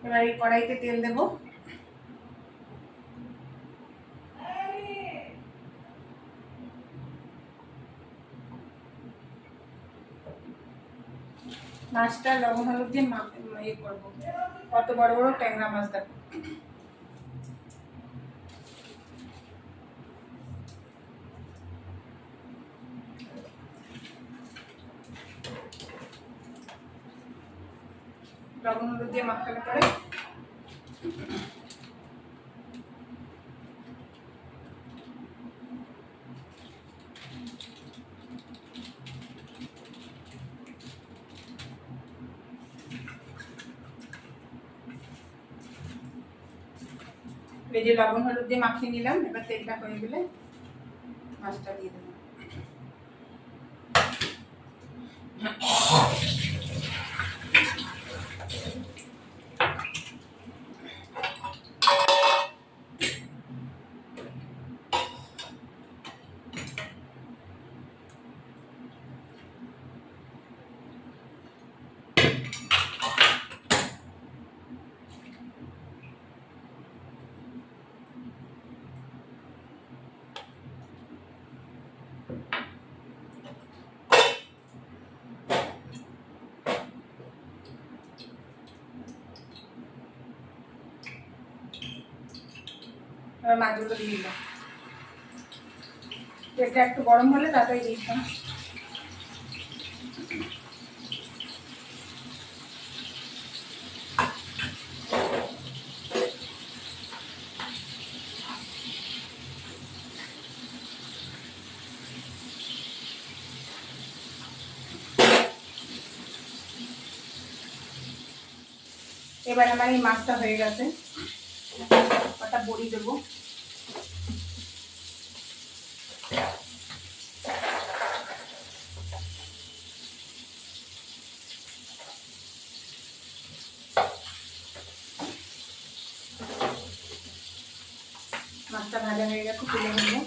এবার এই কড়াইতে তেল দেব। মাছটা লবণ হলুদ দিয়ে ইয়ে করবো। কত বড় বড় ট্যাংরা মাছ দেখো। লবণ হলুদ দিয়ে মাখালে পরে এই যে লবণ হলুদ দিয়ে মাখিয়ে নিলাম। এবার তেলটা হয়ে গেলে মাছটা দিয়ে দেবো। এবার মাছগুলো দিয়ে দিলাম। তেলটা একটু গরম হলে তাড়াতাড়ি দিয়ে দিলাম। এবার আমার এই মাছটা হয়ে গেছে। ওটা বড়ি দেবো। মাছটা ভাজা হয়ে গেছে, তুলে নেবো।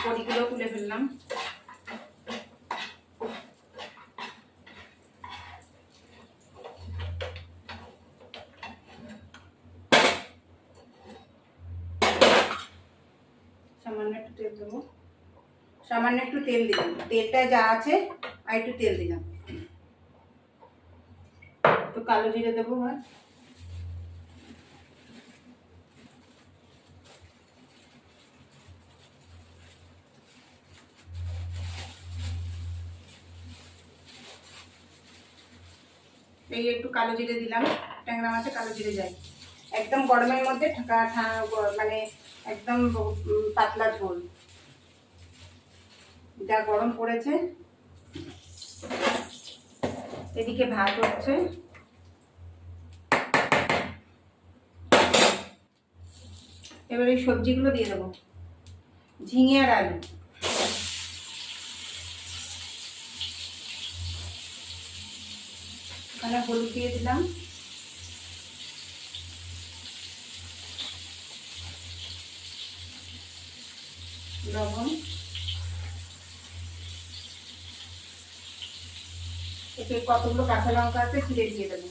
বড়িগুলো তুলে ফেললাম। সামান্য একটু তেল দেবো। সামান্য একটু তেল দিলাম। তেলটা যা আছে আর একটু তেল দিলাম। তো কালো জিরে দেবো। আর এই একটু কালো জিরে দিলাম। ট্যাংরা মাছে কালো জিরে যায়। একদম গরমের মধ্যে মানে একদম পাতলা ঝোল। যা গরম পড়েছে। এদিকে ভাত হচ্ছে। এবার এই সবজিগুলো দিয়ে দেবো। ঝিঙে আর আলু। এখানে হলুদ দিয়ে দিলাম। লবণ। এতে কতগুলো কাঁচা লঙ্কা আছে চিড়ে দিয়ে দেবো।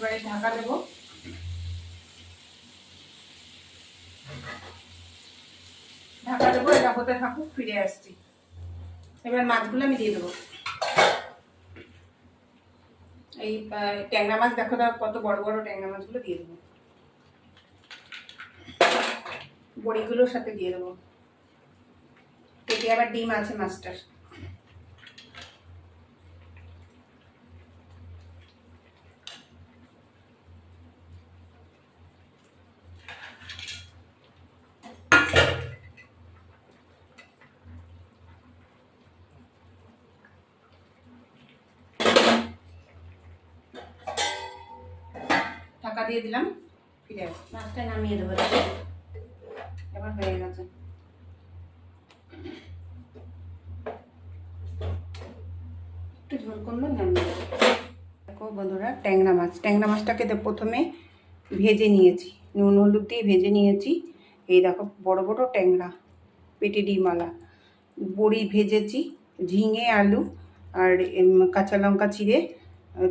এবারে ঢাকা দেবো। এটা হতে থাকুক, ফিরে আসছি। এবার মাছগুলো আমি দিয়ে দেবো। এই ট্যাংরা মাছ দেখো কত বড় বড় ট্যাংরা মাছগুলো দিয়ে দেবো, বড়িগুলোর সাথে দিয়ে দেবো। পেটে আবার ডিম আছে মাছটার। ঢাকা দিয়ে দিলাম, ফিরে আসি। মাছটা নামিয়ে দেবো, এবার হয়ে গেছে। একটু ঝোল করলো, নামিয়ে দেবো। দেখো বন্ধুরা, ট্যাংরা মাছটাকে প্রথমে ভেজে নিয়েছি, নুন হলুদ দিয়ে ভেজে নিয়েছি। এই দেখো বড় বড় ট্যাংরা, পেটে ডিমওয়ালা। বড়ি ভেজেছি, ঝিঙে আলু আর কাঁচা লঙ্কা চিড়ে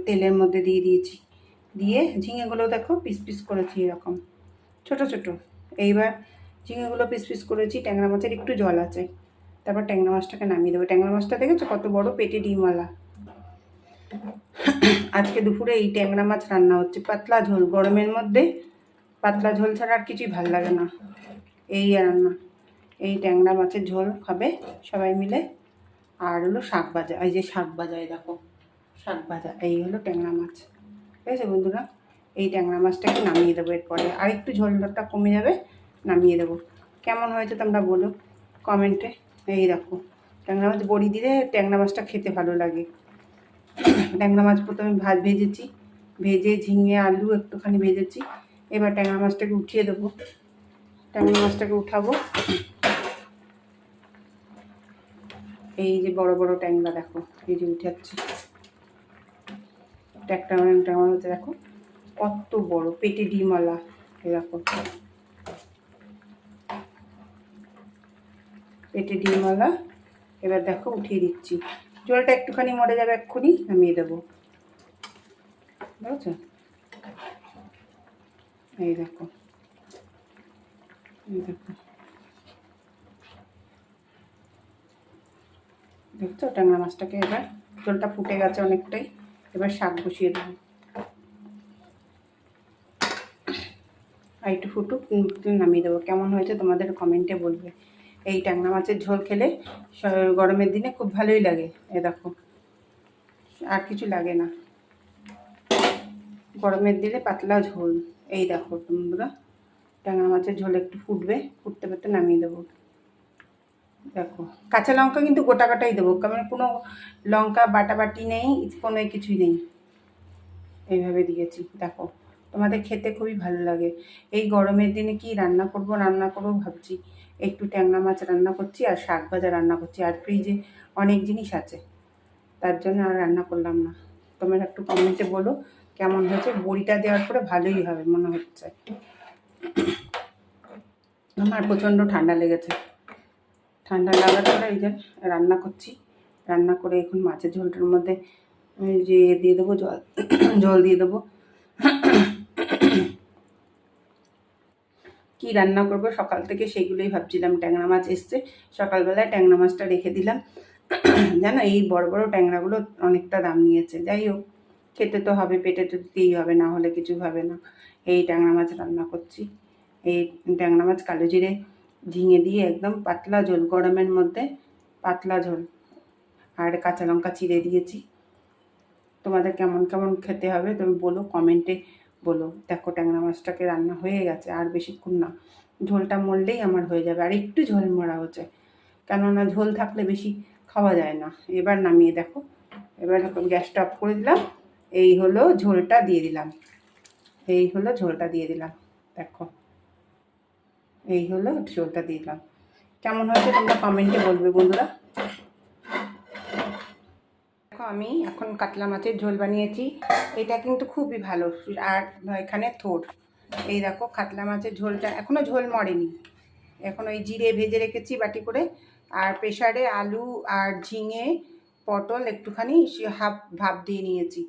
তেলের মধ্যে দিয়ে দিয়েছি। দিয়ে ঝিঙেগুলো দেখো পিস পিস করেছি এরকম ছোট ছোট। এইবার ঝিঙেগুলো পিস পিস করেছি। ট্যাংরা মাছের একটু জল আছে, তারপর ট্যাংরা মাছটাকে নামিয়ে দেবো। ট্যাংরা মাছটা দেখেছো কত বড়, পেটে ডিমওয়ালা। আজকে দুপুরে এই ট্যাংরা মাছ রান্না হচ্ছে, পাতলা ঝোল। গরমের মধ্যে পাতলা ঝোল ছাড়া আর কিছুই ভাল লাগে না। এই রান্না, এই ট্যাংরা মাছের ঝোল খাবে সবাই মিলে। আর হলো শাক ভাজা, এই যে শাক ভাজা, এই দেখো শাক ভাজা। এই হলো ট্যাংরা মাছ, ঠিক আছে বন্ধুরা। এই ট্যাংরা মাছটাকে নামিয়ে দেবো। এরপরে আর একটু ঝোলটা কমে যাবে, নামিয়ে দেবো। কেমন হয়েছে তোমরা বলো কমেন্টে। এই দেখো ট্যাংরা মাছ বড়ি দিলে ট্যাংরা মাছটা খেতে ভালো লাগে। ট্যাংরা মাছ প্রথমে ভেজেছি, ভেজে ঝিঙে আলু একটুখানি ভেজেছি। এবার ট্যাংরা মাছটাকে উঠিয়ে দেবো। ট্যাংরা মাছটাকে উঠাবো। এই যে বড় বড় ট্যাংরা দেখো, এই যে উঠাচ্ছি। ট্যাংরা মাছ দেখো কত বড়, পেটে ডিমওয়ালা। এই দেখো পেটে ডিমওয়ালা। এবার দেখো উঠিয়ে দিচ্ছি। জলটা একটুখানি মরে যাবে, এক্ষুনি নামিয়ে দেবো, বুঝেছো। এই দেখো, এই দেখো, দেখছো ট্যাংরা মাছটাকে। এবার জলটা ফুটে গেছে অনেকটাই। এবার শাক বসিয়ে দেবো। আর একটু ফুটুক, নামিয়ে দেবো। কেমন হয়েছে তোমাদের কমেন্টে বলবে। এই ট্যাংরা মাছের ঝোল খেলে গরমের দিনে খুব ভালোই লাগে। এ দেখো আর কিছু লাগে না, গরমের দিনে পাতলা ঝোল। এই দেখো তোমরা, ট্যাংরা মাছের ঝোল একটু ফুটবে, ফুটতে ফুটতে নামিয়ে দেবো। দেখো কাঁচা লঙ্কা কিন্তু গোটা কাটাই দেবো, কারণ কোনো লঙ্কা বাটাবাটি নেই, কোনো কিছুই নেই। এইভাবে দিয়েছি। দেখো তোমাদের খেতে খুবই ভালো লাগে। এই গরমের দিনে কি রান্না করবো ভাবছি। একটু ট্যাংরা মাছ রান্না করছি আর শাক ভাজা রান্না করছি, আর ফ্রিজে অনেক জিনিস আছে, তার জন্য আর রান্না করলাম না। তোমরা একটু কমেন্টে বলো কেমন হয়েছে। বড়িটা দেওয়ার পরে ভালোই হবে মনে হচ্ছে। আমার প্রচণ্ড ঠান্ডা লেগেছে। ঠান্ডা লাগার পরে এই যে রান্না করছি। রান্না করে এখন মাছের ঝোলটার মধ্যে যে দিয়ে দেবো জল দিয়ে দেবো। কি রান্না করবো সকাল থেকে সেগুলোই ভাবছিলাম। ট্যাংরা মাছ এসছে, সকালবেলায় ট্যাংরা মাছটা রেখে দিলাম। জানো এই বড় বড় ট্যাংরাগুলো অনেকটা দাম নিয়েছে। যাই হোক, খেতে তো হবে, পেটে তো দিতেই হবে, না হলে কিছু হবে না। এই ট্যাংরা মাছ রান্না করছি। এই ট্যাংরা মাছ কালো জিরে ঝিঙে দিয়ে একদম পাতলা ঝোল, গরমের মধ্যে পাতলা ঝোল। আর কাঁচা লঙ্কা চিড়ে দিয়েছি। তোমাদের কেমন কেমন খেতে হবে তুমি বলো, কমেন্টে বলো। দেখো ট্যাংরা মাছটাকে রান্না হয়ে গেছে, আর বেশিক্ষণ না, ঝোলটা মরলেই আমার হয়ে যাবে। আর একটু ঝোল মরা হচ্ছে, কেননা ঝোল থাকলে বেশি খাওয়া যায় না। এবার নামিয়ে দেখো, এবার গ্যাসটা অফ করে দিলাম। এই হলো ঝোলটা দিয়ে দিলাম, এই হলো ঝোলটা দিয়ে দিলাম। দেখো এই হলো ঝোলটা দিয়ে দিলাম। কেমন হয়েছে তোমরা কমেন্টে বলবে বন্ধুরা। দেখো আমি এখন কাতলা মাছের ঝোল বানিয়েছি। এটা কিন্তু খুবই ভালো। আর এখানে থোড়, এই দেখো কাতলা মাছের ঝোলটা এখনও ঝোল মরেনি। এখন ওই জিরে ভেজে রেখেছি বাটি করে। আর প্রেশারে আলু আর ঝিঙে পটল একটুখানি ভাপ দিয়ে নিয়েছি।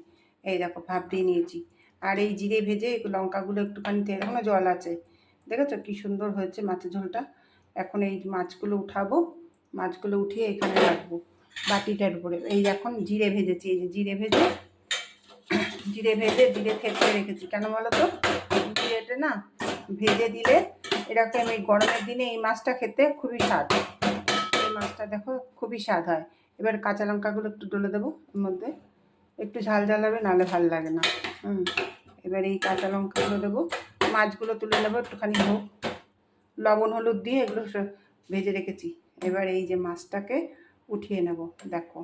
এই দেখো ভাপ দিয়ে নিয়েছি। আর এই জিরে ভেজে লঙ্কাগুলো একটুখানি তেল, এখনও জল আছে, দেখেছো কী সুন্দর হয়েছে মাছের ঝোলটা। এখন এই মাছগুলো উঠাবো, মাছগুলো উঠিয়ে এখানে রাখবো বাটিটার উপরে। এই এখন জিরে ভেজেছি, এই যে জিরে ভেজে জিরে থেতলে রেখেছি। কেন বলো তো, জিরেটা না ভেজে দিলে এরকম এই গরমের দিনে এই মাছটা খেতে খুবই স্বাদ। এই মাছটা দেখো খুবই স্বাদ হয়। এবার কাঁচা লঙ্কাগুলো একটু ডলে দেবো এর মধ্যে, একটু ঝাল ঝাল হবে, নাহলে ভালো লাগে না। এবার এই কাঁচা লঙ্কাগুলো দেবো, মাছগুলো তুলে নেবো একটুখানি হোক, লবণ হলুদ দিয়ে এগুলো ভেজে রেখেছি। এবার এই যে মাছটাকে উঠিয়ে নেব, দেখো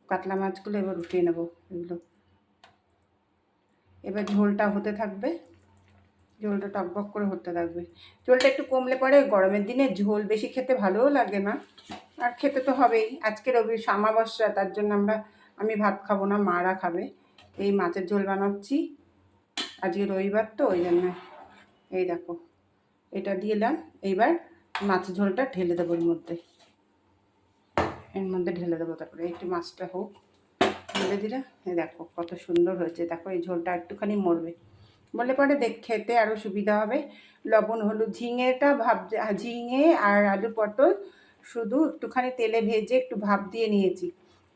কাতলা মাছগুলো এবার উঠিয়ে নেব এগুলো। এবার ঝোলটা হতে থাকবে, ঝোলটা টকবক করে হতে থাকবে। ঝোলটা একটু কমলে পরে গরমের দিনে ঝোল বেশি খেতে ভালোও লাগে না, আর খেতে তো হবেই। আজকে অমাবস্যা, তার জন্য আমি ভাত খাবো না, মারা খাবে। এই মাছের ঝোল বানাচ্ছি, আজকে রবিবার তো ওই জন্য। এই দেখো এটা দিলাম, এইবার মাছের ঝোলটা ঢেলে দেবো এর মধ্যে ঢেলে দেবো। তারপরে একটু মাছটা হোক, ঢেলে দিলে এই দেখো কত সুন্দর হয়েছে। দেখো এই ঝোলটা একটুখানি মরবে, বলে পরে খেতে আরও সুবিধা হবে। লবণ হলুদ, ঝিঙে আর আলু পটল শুধু একটুখানি তেলে ভেজে একটু ভাপ দিয়ে নিয়েছি,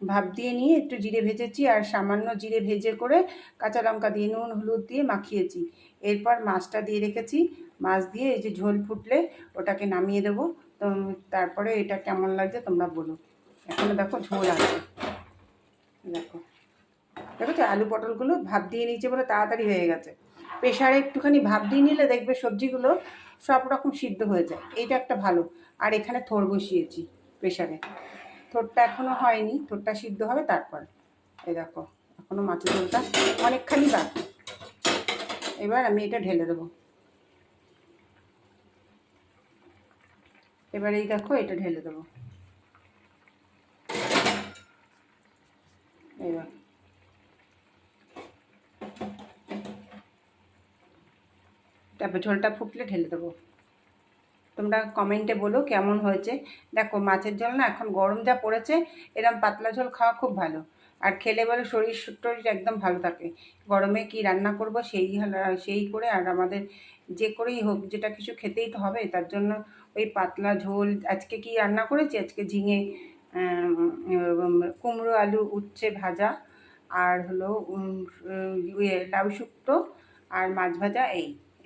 ভাপ দিয়ে নিয়ে একটু জিরে ভেজেছি, আর সামান্য জিরে ভেজে করে কাঁচা লঙ্কা দিয়ে নুন হলুদ দিয়ে মাখিয়েছি। এরপর মাছটা দিয়ে রেখেছি, মাছ দিয়ে এই যে ঝোল ফুটলে ওটাকে নামিয়ে দেবো। তো তারপরে এটা কেমন লাগছে তোমরা বলো। এখনও দেখো ঝোল আছে, দেখো দেখো আলু পটলগুলো ভাপ দিয়ে নিয়েছে বলে তাড়াতাড়ি হয়ে গেছে। প্রেশারে একটুখানি ভাপ দিয়ে নিলে দেখবে সবজিগুলো সব রকম সিদ্ধ হয়ে যায়, এইটা একটা ভালো। আর এখানে থোর বসিয়েছি প্রেশারে, থোরটা এখনও হয়নি, থোরটা সিদ্ধ হবে তারপর। এই দেখো এখনও মাছের ঝোলটা অনেকখানি বাকি। এবার আমি এটা ঢেলে দেবো। এবার এই দেখো এটা ঢেলে দেবো। এবার তারপর ঝোলটা ফুটলে ঢেলে দেবো। তোমরা কমেন্টে বলো কেমন হয়েছে। দেখো মাছের ঝোল না, এখন গরম যা পড়েছে, এরম পাতলা ঝোল খাওয়া খুব ভালো। আর খেলে বলে শরীর টরীর একদম ভালো থাকে। গরমে কি রান্না করব সেই করে, আর আমাদের যে করেই হোক যেটা কিছু খেতেই তো হবে, তার জন্য ওই পাতলা ঝোল। আজকে কি রান্না করেছি, আজকে ঝিঙে কুমড়ো আলু উচ্ছে ভাজা, আর হলো লাউ শুক্তো আর মাছ ভাজা,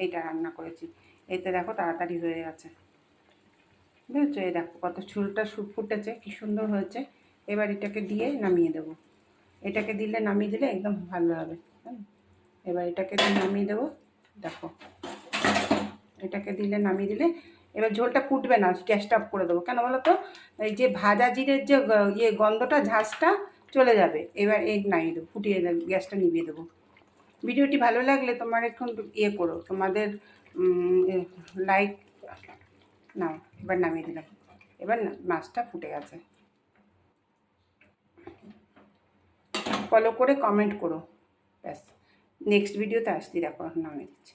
এইটা রান্না করেছি। এতে দেখো তাড়াতাড়ি হয়ে গেছে, বুঝেছো। এই দেখো কত ঝোলটা ফুটেছে, কী সুন্দর হয়েছে। এবার এটাকে দিয়ে নামিয়ে দেবো, এটাকে নামিয়ে দিলে একদম ভালো হবে। এবার এটাকে দিয়ে নামিয়ে দেবো, দেখো এটাকে নামিয়ে দিলে এবার ঝোলটা ফুটবে না, গ্যাসটা অফ করে দেবো। কেন বলো তো, এই যে ভাজা জিরের যে গন্ধটা, ঝাঁঝটা চলে যাবে। এবার নামিয়ে দেবো, ফুটিয়ে গ্যাসটা নিভিয়ে দেবো। ভিডিওটি ভালো লাগলে তোমার এখন করো, তোমাদের লাইক নাও। এবার নামিয়ে দিলাম, এবার মাছটা ফুটে গেছে। ফলো করে কমেন্ট করো, ব্যাস। নেক্সট ভিডিওতে আসছি, দেখো নামিয়ে দিচ্ছি।